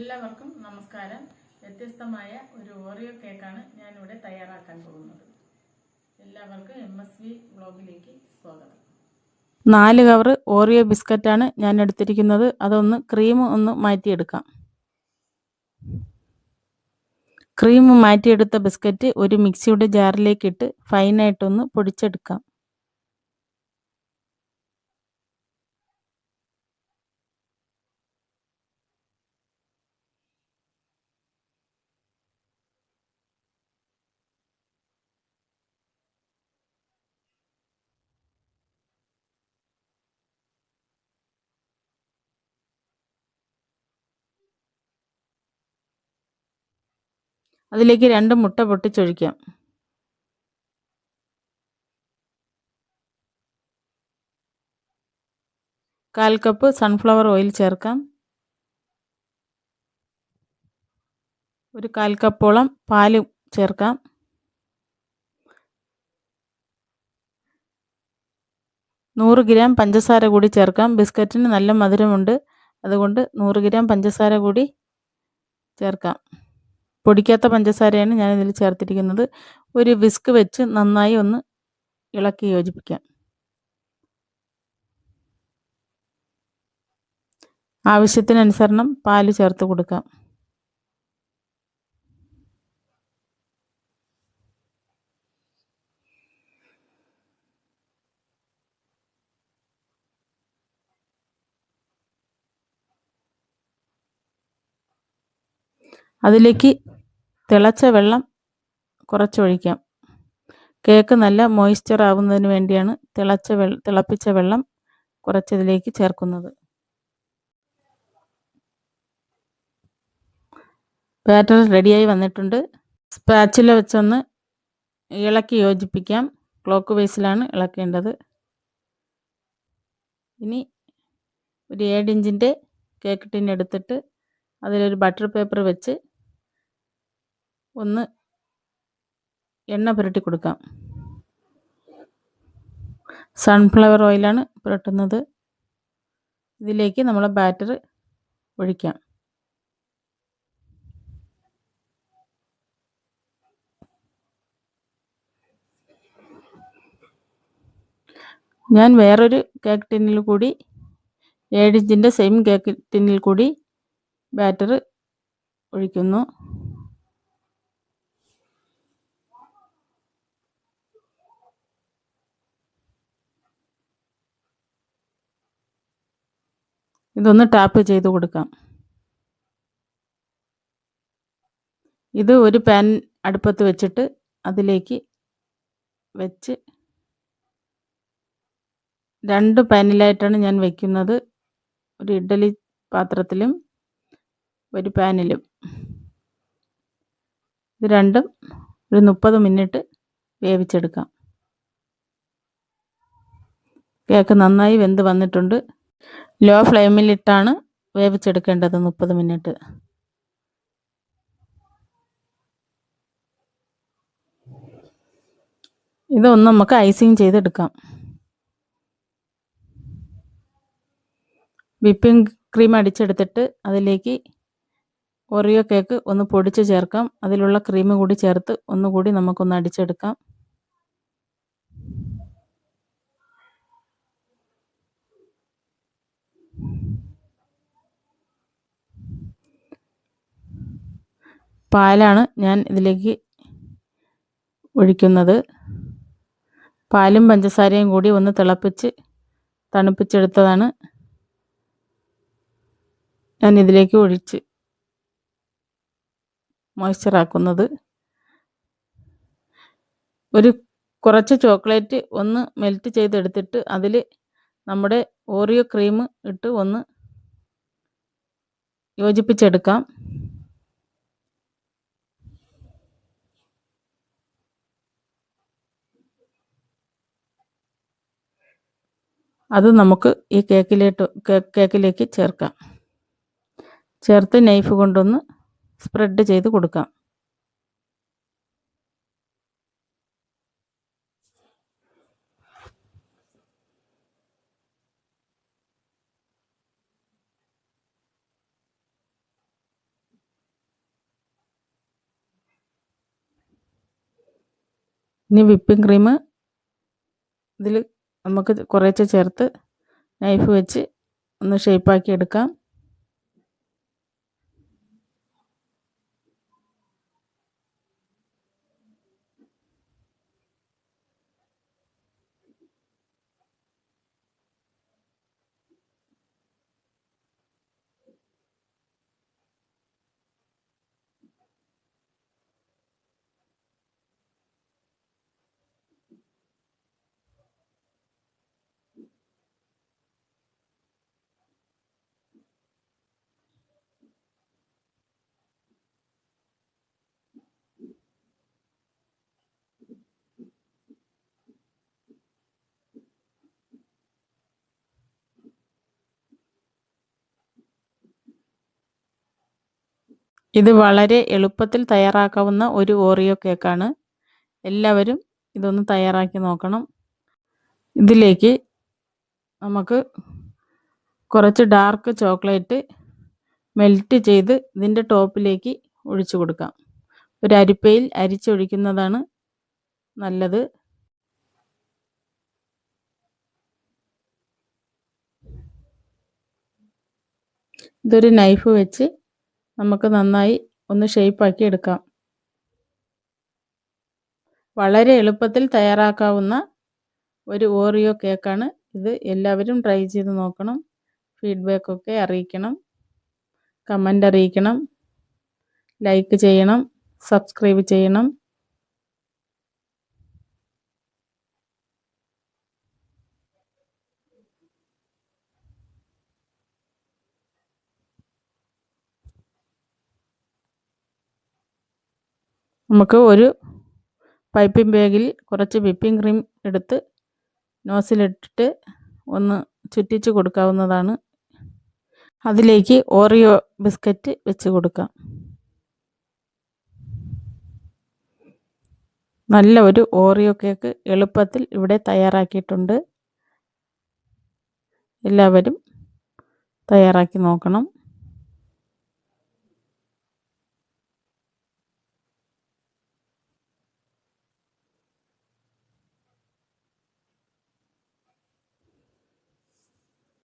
എല്ലാവർക്കും നമസ്കാരം. വ്യത്യസ്തമായ ഒരു ഓറിയോ കേക്കാണ് ഞാനിവിടെ തയ്യാറാക്കാൻ പോകുന്നത്. എല്ലാവർക്കും MSV വ്ലോഗിലേക്ക് സ്വാഗതം. 4 കവർ ഓറിയോ ബിസ്ക്കറ്റാണ് ഞാൻ എടുത്തിരിക്കുന്നത്. അതൊന്ന് ക്രീം ഒന്ന് മാറ്റിയെടുക്കാം. ക്രീം മാറ്റിയെടുത്ത ബിസ്ക്കറ്റ് ഒരു മിക്സിയുടെ ജാറിലേക്ക് ഇട്ട് ഫൈനായിട്ടൊന്ന് പൊടിച്ചെടുക്കാം. അതിലേക്ക് 2 മുട്ട പൊട്ടിച്ചൊഴിക്കാം. കാൽ കപ്പ് സൺഫ്ലവർ ഓയിൽ ചേർക്കാം. ഒരു 1/4 കപ്പോളം പാല് ചേർക്കാം. നൂറ് ഗ്രാം പഞ്ചസാര കൂടി ചേർക്കാം. ബിസ്ക്കറ്റിന് നല്ല മധുരമുണ്ട്, അതുകൊണ്ട് 100 ഗ്രാം പഞ്ചസാര കൂടി ചേർക്കാം. പൊടിക്കാത്ത പഞ്ചസാരയാണ് ഞാനിതിൽ ചേർത്തിരിക്കുന്നത്. ഒരു വിസ്ക് വെച്ച് നന്നായി ഒന്ന് ഇളക്കി യോജിപ്പിക്കാം. ആവശ്യത്തിനനുസരണം പാല് ചേർത്ത് കൊടുക്കാം. അതിലേക്ക് തിളച്ച വെള്ളം കുറച്ചൊഴിക്കാം. കേക്ക് നല്ല മോയ്സ്ചർ ആവുന്നതിന് വേണ്ടിയാണ് തിളപ്പിച്ച വെള്ളം കുറച്ചതിലേക്ക് ചേർക്കുന്നത്. ബാറ്റർ റെഡിയായി വന്നിട്ടുണ്ട്. സ്പാച്ചുല വെച്ചൊന്ന് ഇളക്കി യോജിപ്പിക്കാം. ക്ലോക്ക് വൈസിലാണ് ഇളക്കേണ്ടത്. ഇനി ഒരു 7 ഇഞ്ചിൻ്റെ കേക്ക് ടിൻ എടുത്തിട്ട് അതിലൊരു ബട്ടർ പേപ്പർ വെച്ച് ഒന്ന് എണ്ണ പുരട്ടി കൊടുക്കാം. സൺഫ്ലവർ ഓയിലാണ് പുരട്ടുന്നത്. ഇതിലേക്ക് നമ്മൾ ബാറ്റർ ഒഴിക്കാം. ഞാൻ വേറൊരു കേക്ക് ടിന്നിൽ കൂടി 7 ഇഞ്ചിൻ്റെ സെയിം കേക്ക് ടിന്നിൽ കൂടി ബാറ്റർ ഒഴിക്കുന്നു. ഇതൊന്ന് ടാപ്പ് ചെയ്ത് കൊടുക്കാം. ഇത് ഒരു പാൻ അടുപ്പത്ത് വെച്ചിട്ട് അതിലേക്ക് വെച്ച് 2 പാനിലായിട്ടാണ് ഞാൻ വയ്ക്കുന്നത്. ഒരു ഇഡ്ഡലി പാത്രത്തിലും ഒരു പാനിലും. ഇത് രണ്ടും ഒരു 30 മിനിറ്റ് വേവിച്ചെടുക്കാം. കേക്ക് നന്നായി വെന്ത് വന്നിട്ടുണ്ട്. ലോ ഫ്ലെയിമിലിട്ടാണ് വേവിച്ചെടുക്കേണ്ടത് 30 മിനിറ്റ്. ഇതൊന്ന് നമുക്ക് ഐസിങ് ചെയ്തെടുക്കാം. വിപ്പിംഗ് ക്രീം അടിച്ചെടുത്തിട്ട് അതിലേക്ക് ഓറിയോ കേക്ക് ഒന്ന് പൊടിച്ച് ചേർക്കാം. അതിലുള്ള ക്രീം കൂടി ചേർത്ത് ഒന്നുകൂടി നമുക്കൊന്ന് അടിച്ചെടുക്കാം. പാലാണ് ഞാൻ ഇതിലേക്ക് ഒഴിക്കുന്നത്. പാലും പഞ്ചസാരയും കൂടി ഒന്ന് തിളപ്പിച്ച് തണുപ്പിച്ചെടുത്തതാണ് ഞാൻ ഇതിലേക്ക് ഒഴിച്ച് മോയ്സ്ചറാക്കുന്നത്. കുറച്ച് ചോക്ലേറ്റ് ഒന്ന് മെൽറ്റ് ചെയ്തെടുത്തിട്ട് അതിൽ നമ്മുടെ ഓറിയോ ക്രീം ഇട്ട് ഒന്ന് യോജിപ്പിച്ചെടുക്കാം. അത് നമുക്ക് ഈ കേക്കിലേക്ക് ചേർക്കാം. ചേർത്ത് നൈഫ് കൊണ്ടൊന്ന് സ്പ്രെഡ് ചെയ്ത് കൊടുക്കാം. ഇനി വിപ്പിംഗ് ക്രീം ഇതിൽ നമുക്ക് കുറേശ്ശെ ചേർത്ത് നൈഫ് വെച്ച് ഒന്ന് ഷേപ്പാക്കി എടുക്കാം. ഇത് വളരെ എളുപ്പത്തിൽ തയ്യാറാക്കാവുന്ന ഒരു ഓറിയോ കേക്കാണ്. എല്ലാവരും ഇതൊന്ന് തയ്യാറാക്കി നോക്കണം. ഇതിലേക്ക് നമുക്ക് കുറച്ച് ഡാർക്ക് ചോക്ലേറ്റ് മെൽറ്റ് ചെയ്ത് ഇതിൻ്റെ ടോപ്പിലേക്ക് ഒഴിച്ചു കൊടുക്കാം. ഒരു അരിപ്പയിൽ അരിച്ചൊഴിക്കുന്നതാണ് നല്ലത്. ഇതൊരു നൈഫ് വെച്ച് നമുക്ക് നന്നായി ഒന്ന് ഷേപ്പാക്കി എടുക്കാം. വളരെ എളുപ്പത്തിൽ തയ്യാറാക്കാവുന്ന ഒരു ഓറിയോ കേക്കാണ് ഇത്. എല്ലാവരും ട്രൈ ചെയ്ത് നോക്കണം. ഫീഡ്ബാക്കൊക്കെ അറിയിക്കണം, കമൻ്റ് അറിയിക്കണം, ലൈക്ക് ചെയ്യണം, സബ്സ്ക്രൈബ് ചെയ്യണം. നമുക്ക് ഒരു പൈപ്പിംഗ് ബാഗിൽ കുറച്ച് വിപ്പിംഗ് ക്രീം എടുത്ത് നോസിലിട്ടിട്ട് ഒന്ന് ചുറ്റിച്ച് കൊടുക്കാവുന്നതാണ്. അതിലേക്ക് ഓറിയോ ബിസ്ക്കറ്റ് വെച്ച് കൊടുക്കാം. നല്ല ഒരു ഓറിയോ കേക്ക് എളുപ്പത്തിൽ ഇവിടെ തയ്യാറാക്കിയിട്ടുണ്ട്. എല്ലാവരും തയ്യാറാക്കി നോക്കണം.